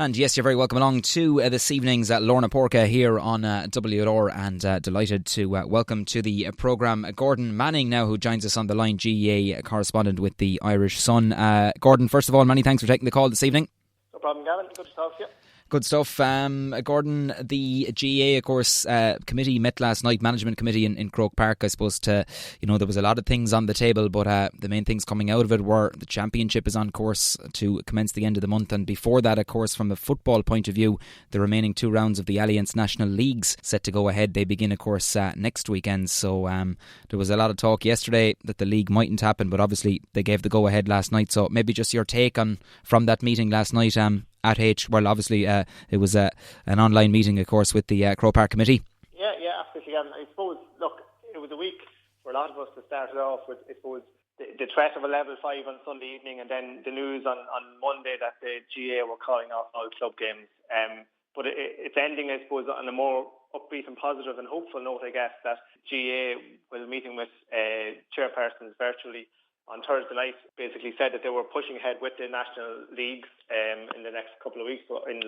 And yes, you're very welcome along to this evening's Lorna Porca here on WR, and delighted to welcome to the programme Gordon Manning now, who joins us on the line, GAA correspondent with the Irish Sun. Gordon, first of all, many thanks for taking the call this evening. No problem, Gavin. Good to talk to you. Good stuff. Gordon, the GAA, of course, committee met last night, management committee in Croke Park, I suppose, there was a lot of things on the table, but the main things coming out of it were the championship is on course to commence the end of the month, and before that, of course, from a football point of view, the remaining 2 rounds of the Allianz National Leagues set to go ahead. They begin, of course, next weekend, so there was a lot of talk yesterday that the league mightn't happen, but obviously they gave the go-ahead last night, so maybe just your take on from that meeting last night, at H. Well, obviously, it was an online meeting, of course, with the Croke Park committee. Yeah, absolutely. I suppose, look, it was a week for a lot of us to start it off with, I suppose, the threat of a level 5 on Sunday evening, and then the news on Monday that the GAA were calling off all club games. But it's ending, I suppose, on a more upbeat and positive and hopeful note, I guess, that GAA was meeting with chairpersons virtually on Thursday night, basically said that they were pushing ahead with the national leagues in the next couple of weeks, in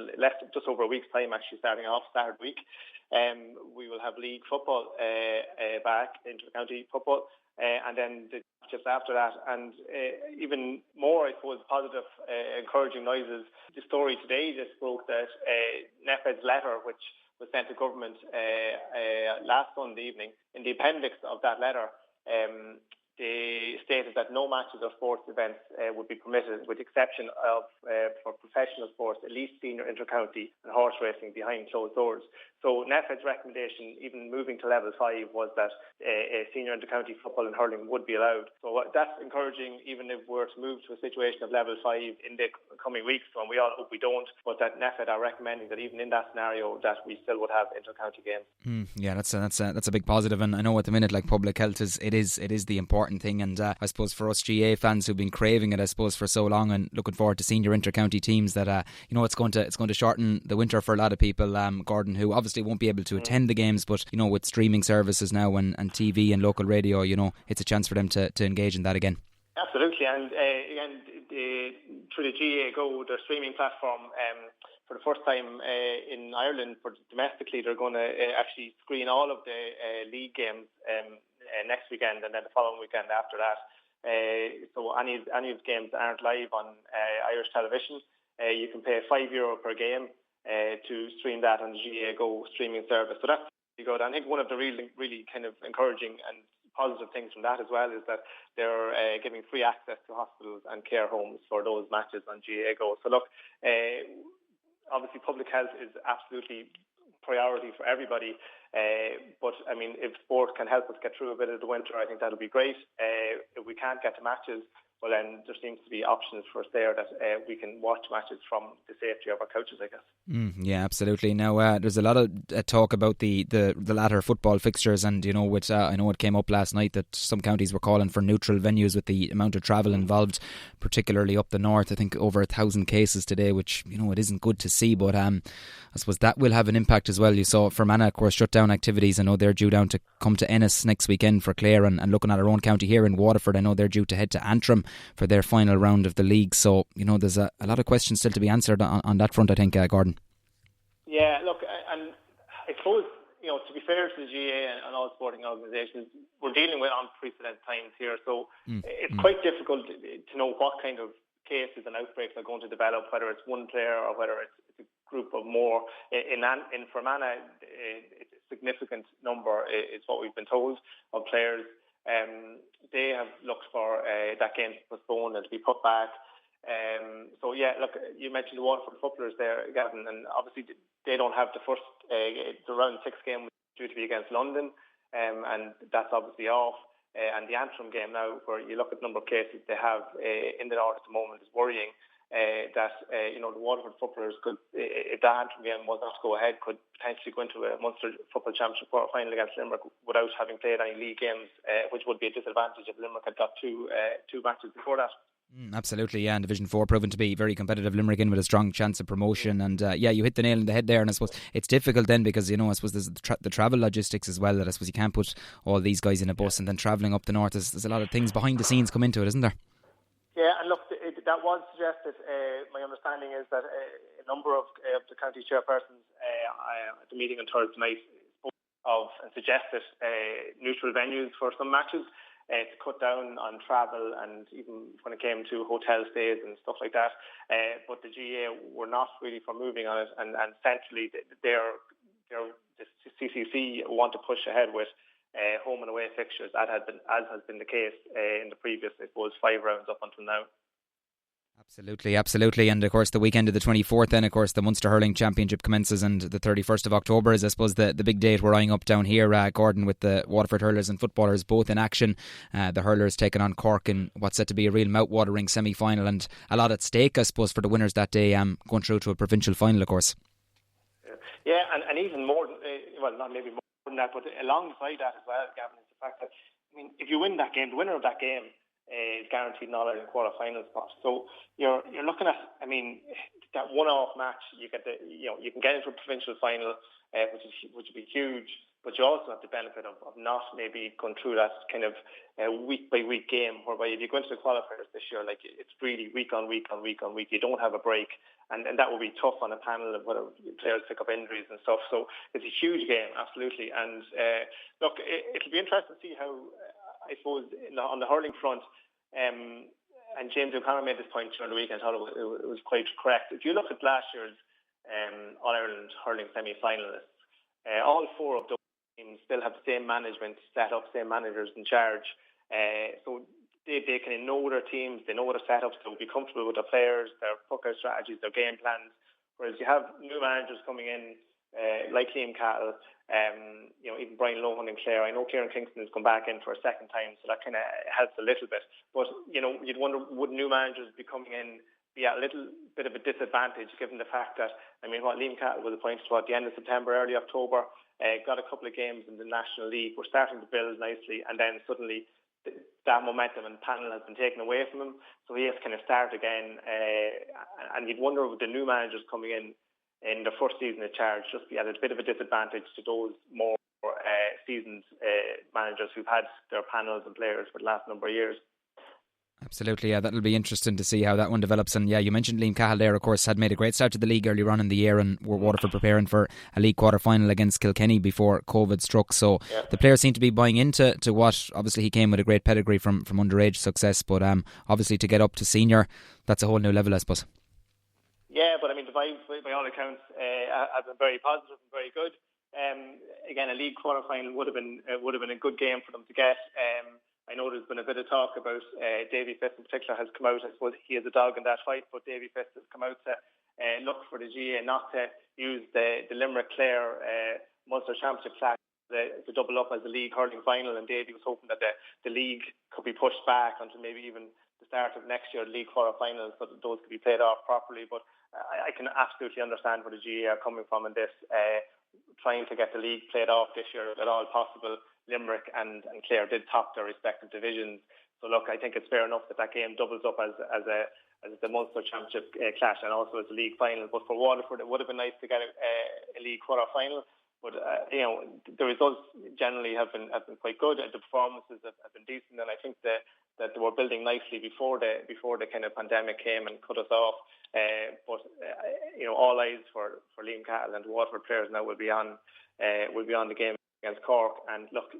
just over a week's time, actually starting off Saturday week. We will have league football back, inter-county football, and then just after that. And even more, I suppose, positive, encouraging noises. The story today just spoke that NEFED's letter, which was sent to government last Sunday evening, in the appendix of that letter, they stated that no matches or sports events would be permitted, with the exception of for professional sports, at least senior inter-county and horse racing behind closed doors. So NEFED's recommendation, even moving to level 5, was that senior inter-county football and hurling would be allowed. So that's encouraging, even if we're to move to a situation of level 5 in the coming weeks, and we all hope we don't, but that NEFED are recommending that even in that scenario that we still would have inter-county games. Yeah, that's a big positive, and I know at the minute, like, public health is the important thing, and I suppose for us GAA fans who've been craving it, I suppose, for so long, and looking forward to senior inter-county teams, that it's going to shorten the winter for a lot of people, Gordon, who obviously won't be able to attend the games, but with streaming services now and TV and local radio, it's a chance for them to engage in that again. Absolutely, and again, through the GAA Gold, their streaming platform, for the first time in Ireland, domestically, they're going to actually screen all of the league games next weekend, and then the following weekend after that. So any of the games aren't live on Irish television. You can pay €5 per game to stream that on the GAA Go streaming service. So that's really good. I think one of the really kind of encouraging and positive things from that as well is that they're giving free access to hospitals and care homes for those matches on GAA Go. So look, obviously public health is absolutely priority for everybody, but I mean, if sport can help us get through a bit of the winter, I think that'll be great. If we can't get to matches, well, then there seems to be options for us there that we can watch matches from the safety of our couches, I guess. Yeah, absolutely. Now, there's a lot of talk about the latter football fixtures, and I know it came up last night that some counties were calling for neutral venues with the amount of travel involved, particularly up the north. I think over 1,000 cases today, which it isn't good to see, but I suppose that will have an impact as well. You saw Fermanagh, of course, shut down activities. I know they're due down to come to Ennis next weekend for Clare, and looking at our own county here in Waterford, I know they're due to head to Antrim for their final round of the league. So there's a lot of questions still to be answered on that front, I think, Gordon. Yeah, look, and I suppose to be fair to the GAA and all sporting organisations, we're dealing with unprecedented times here, so it's quite difficult to know what kind of cases and outbreaks are going to develop, whether it's one player or whether it's a group of more. In Fermanagh, it's a significant number, is what we've been told, of players. They have looked for that game to postpone and to be put back. So yeah, look, you mentioned the Waterford footballers there, Gavin, and obviously they don't have the first the round 6 game due to be against London, and that's obviously off. And the Antrim game now, where you look at the number of cases they have in the north at the moment, is worrying. That the Waterford footballers could, if that Antrim game was not to go ahead, could potentially go into a Munster Football Championship quarter final against Limerick without having played any league games, which would be a disadvantage if Limerick had got two matches before that. Absolutely, yeah. And Division 4 proven to be very competitive. Limerick in with a strong chance of promotion, and you hit the nail on the head there. And I suppose it's difficult then because I suppose there's the travel logistics as well. That I suppose you can't put all these guys in a bus and then travelling up the north. There's a lot of things behind the scenes come into it, isn't there? Yeah, and look, the that was suggested. My understanding is that a number of the county chairpersons at the meeting on Thursday night spoke of and suggested neutral venues for some matches to cut down on travel and even when it came to hotel stays and stuff like that. But the GAA were not really for moving on it, and centrally the CCC want to push ahead with home and away fixtures, as has been the case in the previous, I suppose, 5 rounds up until now. Absolutely. And of course the weekend of the 24th then, of course, the Munster Hurling Championship commences, and the 31st of October is, I suppose, the big date we're eyeing up down here, Gordon, with the Waterford hurlers and footballers both in action. The hurlers taking on Cork in what's set to be a real mouth-watering semi-final, and a lot at stake, I suppose, for the winners that day, going through to a provincial final, of course. Yeah, and even more, well, not maybe more than that, but alongside that as well, Gavin, is the fact that, I mean, if you win that game, the winner of that game is guaranteed an All-Ireland quarter-final spot. So you're looking at, I mean, that one-off match. You get you can get into a provincial final, which would be huge. But you also have the benefit of not maybe going through that kind of week-by-week game, whereby if you go into the qualifiers this year, like, it's really week on week on week on week. You don't have a break, and that will be tough on a panel of whether players pick up injuries and stuff. So it's a huge game, absolutely. And look, it'll be interesting to see how, I suppose, on the hurling front, and James O'Connor made this point during the weekend. I thought it was quite correct. If you look at last year's All-Ireland hurling semi-finalists, all 4 of those teams still have the same management set up, same managers in charge. So they can know their teams, they know their setups, they'll be comfortable with their players, their puck-out strategies, their game plans. Whereas you have new managers coming in, like Liam Cahill, even Brian Lohan and Clare. I know Kieran Kingston has come back in for a second time, so that kind of helps a little bit. But, you'd wonder, would new managers be coming in be at a little bit of a disadvantage, given the fact that, I mean, what Liam Cahill was appointed to at the end of September, early October, got a couple of games in the National League, we're starting to build nicely, and then suddenly that momentum and panel has been taken away from him, so he has to kind of start again, and you'd wonder, with the new managers coming in their first season in charge, just be at a bit of a disadvantage to those more seasoned managers who've had their panels and players for the last number of years. Absolutely, yeah, that'll be interesting to see how that one develops. And yeah, you mentioned Liam Cahill there, of course, had made a great start to the league earlier on in the year, and were Waterford preparing for a league quarter-final against Kilkenny before COVID struck. So the players seem to be buying into what, obviously he came with a great pedigree from underage success, but obviously to get up to senior, that's a whole new level, I suppose. Yeah, but I mean, the vibes, by all accounts, have been very positive and very good. Again, a league quarter-final would have been a good game for them to get. I know there's been a bit of talk about Davy Fitz in particular has come out. I suppose he is a dog in that fight, but Davy Fitz has come out to look for the GAA not to use the Limerick-Clare Munster Championship clash to double up as a league hurling final, and Davy was hoping that the league could be pushed back until maybe even the start of next year, the league quarter-finals, so that those could be played off properly. But I can absolutely understand where the GAA are coming from in this, trying to get the league played off this year at all possible. Limerick and Clare did top their respective divisions, so look, I think it's fair enough that game doubles up as the Munster Championship clash and also as a league final. But for Waterford, it would have been nice to get a league quarter final. But the results generally have been quite good. The performances have been decent, and I think that they were building nicely before the kind of pandemic came and cut us off. But all eyes for Liam Cahill and the Waterford players now will be on the game against Cork. And look,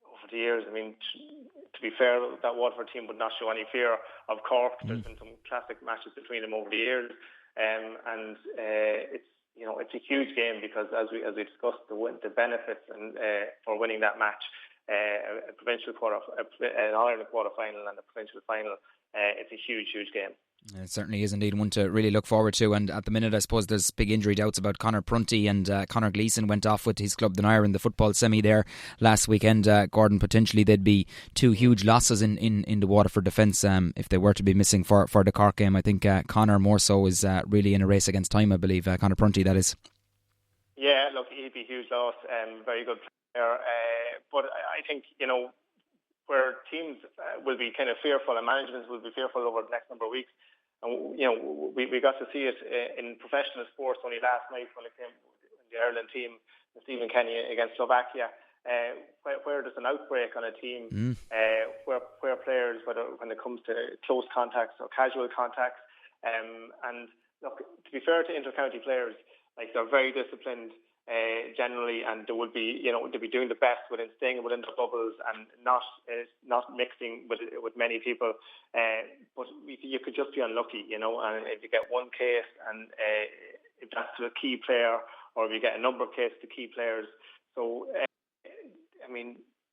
over the years, I mean, to be fair, that Waterford team would not show any fear of Cork. There's been some classic matches between them over the years, and it's a huge game because, as we discussed, the benefits and for winning that match, a provincial an All-Ireland quarter-final and a provincial final, it's a huge game. It certainly is indeed one to really look forward to. And at the minute, I suppose there's big injury doubts about Conor Prunty, and Conor Gleeson went off with his club the Nair in the football semi there last weekend. Gordon, potentially they'd be 2 huge losses in the Waterford defence if they were to be missing for the Cork game. I think Conor more so is really in a race against time, I believe. Conor Prunty, that is. Yeah, look, he'd be a huge loss. Very good player. But I think, where teams will be kind of fearful and management will be fearful over the next number of weeks. And we got to see it in professional sports only last night when it came in the Ireland team, Stephen Kenny against Slovakia. where there's an outbreak on a team, where players, when it comes to close contacts or casual contacts, and look, to be fair to inter-county players, like, they're very disciplined generally, and they would be, they'll be doing the best within staying within their bubbles and not mixing with many people. But you could just be unlucky, and if you get one case, and if that's to a key player, or if you get a number of cases to key players. So,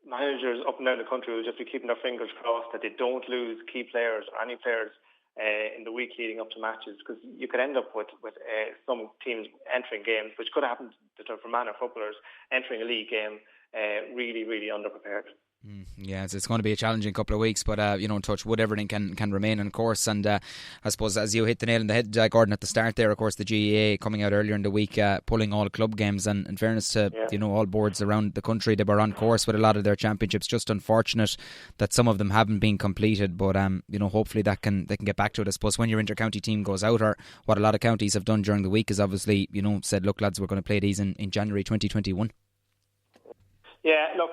managers up and down the country will just be keeping their fingers crossed that they don't lose key players or any players in the week leading up to matches, because you could end up with some teams entering games, which could happen to Fermanagh footballers, entering a league game really, really underprepared. Yeah, it's going to be a challenging couple of weeks, but touch wood, everything can remain on course. And I suppose, as you hit the nail on the head, Gordon, at the start there, of course, the GAA coming out earlier in the week, pulling all club games, and in fairness to all boards around the country, they were on course with a lot of their championships. Just unfortunate that some of them haven't been completed, but hopefully they can get back to it. I suppose when your inter-county team goes out, or what a lot of counties have done during the week is obviously said, look lads, we're going to play these in January 2021. Yeah, look,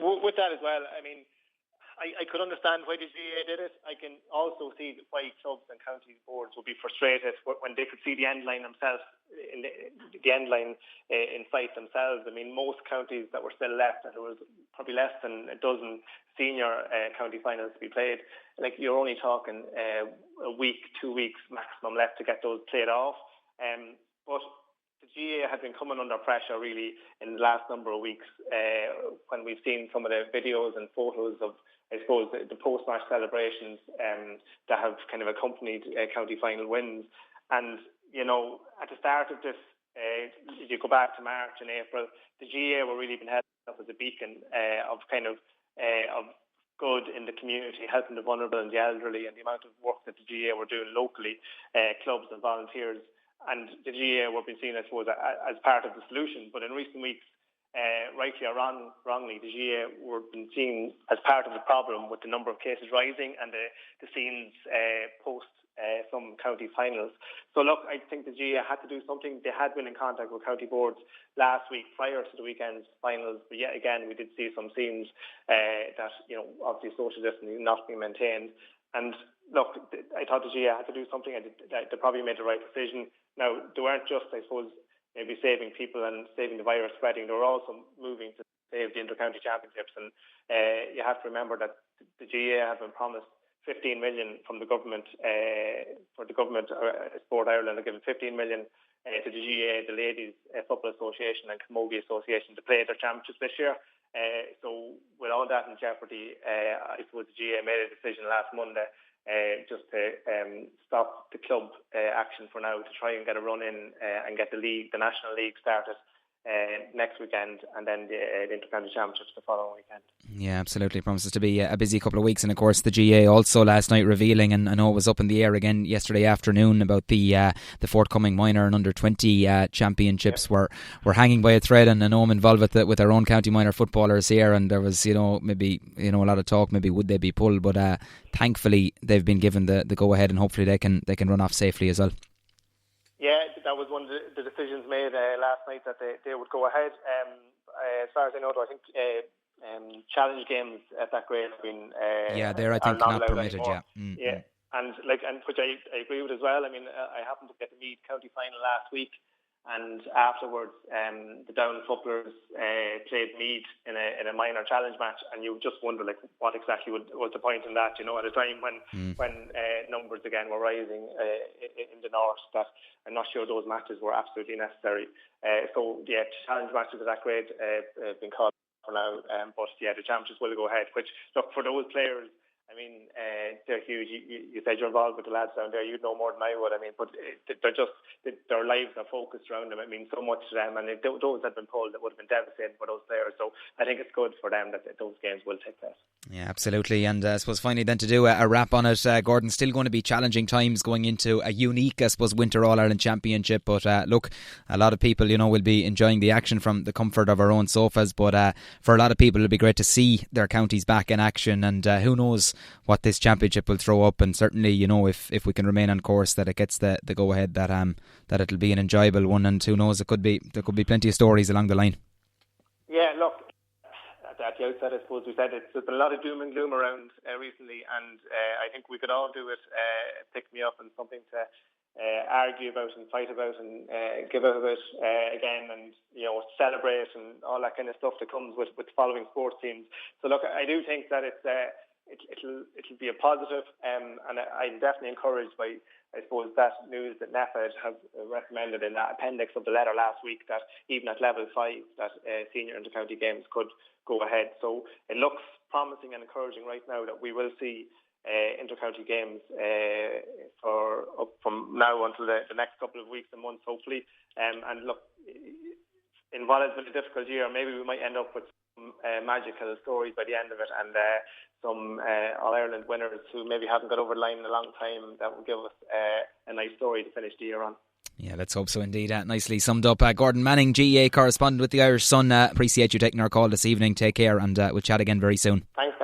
with that as well, I could understand why the GAA did it. I can also see why clubs and county boards would be frustrated when they could see the end line themselves, the end line in sight themselves. Most counties that were still left, and there was probably less than a dozen senior county finals to be played. Like, you're only talking a week, 2 weeks maximum left to get those played off. But the GAA had been coming under pressure really in the last number of weeks when we've seen some of the videos and photos of, I suppose, the post-match celebrations that have kind of accompanied county final wins. And, at the start of this, if you go back to March and April, the GAA were really been held up as a beacon of good in the community, helping the vulnerable and the elderly, and the amount of work that the GAA were doing locally, clubs and volunteers. And the GAA were being seen, I suppose, as part of the solution. But in recent weeks, rightly or wrongly, the GAA were being seen as part of the problem, with the number of cases rising and the scenes post some county finals. So look, I think the GAA had to do something. They had been in contact with county boards last week prior to the weekend's finals, but yet again we did see some scenes that obviously social distancing not being maintained. And look, I thought the GAA had to do something, and they probably made the right decision. Now, they weren't just, I suppose, maybe saving people and saving the virus spreading. They were also moving to save the inter-county championships. And you have to remember that the GAA had been promised 15 million from the government, for the government, Sport Ireland are given 15 million to the GAA, the Ladies Football Association and Camogie Association to play their championships this year. So with all that in jeopardy, I suppose the GAA made a decision last Monday just to stop the club action for now, to try and get a run in and get the National League started next weekend, and then the Inter-County Championships the following weekend. Yeah, absolutely. Promises to be a busy couple of weeks. And of course the GAA also last night revealing, and I know it was up in the air again yesterday afternoon, about the forthcoming minor and under 20 championships were hanging by a thread. And I know I'm involved with our own county minor footballers here, and there was maybe a lot of talk, maybe would they be pulled, but thankfully they've been given the go ahead, and hopefully they can run off safely as well. Yeah, that was one of the decisions made last night, that they would go ahead. As far as I know, though, I think challenge games at that grade have been they're, I think, not permitted. Anymore. Yeah, and which I agree with as well. I happened to get the Meath County final last week, and afterwards the Down footballers played Meath in a minor challenge match, and you just wonder what exactly was the point in that, at a time when numbers again were rising in the north, that I'm not sure those matches were absolutely necessary. So yeah, challenge matches at that grade have been called for now, but yeah, the championships will go ahead, which, look, for those players, they're huge. You said you're involved with the lads down there. You'd know more than I would. But they're just, their lives are focused around them. It means so much to them. And if those had been pulled, it would have been devastating for those players. So I think it's good for them that those games will take place. Yeah, absolutely. And I suppose finally then to do a wrap on it, Gordon, still going to be challenging times going into a unique, I suppose, Winter All-Ireland Championship. But look, a lot of people, will be enjoying the action from the comfort of our own sofas. But for a lot of people, it'll be great to see their counties back in action. And who knows what this championship will throw up. And certainly, if we can remain on course, that it gets the go ahead, that it'll be an enjoyable one. And who knows, there could be plenty of stories along the line. Yeah, look, at the outset, I suppose we said there's been a lot of doom and gloom around recently, and I think we could all do it, pick me up, and something to argue about and fight about and give out about again, and celebrate and all that kind of stuff that comes with following sports teams. So look, I do think that it'll be a positive, and I'm definitely encouraged by, I suppose, that news that NAFED have recommended in that appendix of the letter last week, that even at level 5 that senior inter-county games could go ahead. So it looks promising and encouraging right now that we will see inter-county games from now until the next couple of weeks and months, hopefully. And look, in what has been a difficult year, maybe we might end up with some magical stories by the end of it, and some All-Ireland winners who maybe haven't got over the line in a long time. That will give us a nice story to finish the year on. Yeah, let's hope so indeed. Nicely summed up. Gordon Manning, GAA correspondent with the Irish Sun. Appreciate you taking our call this evening. Take care, and we'll chat again very soon. Thanks.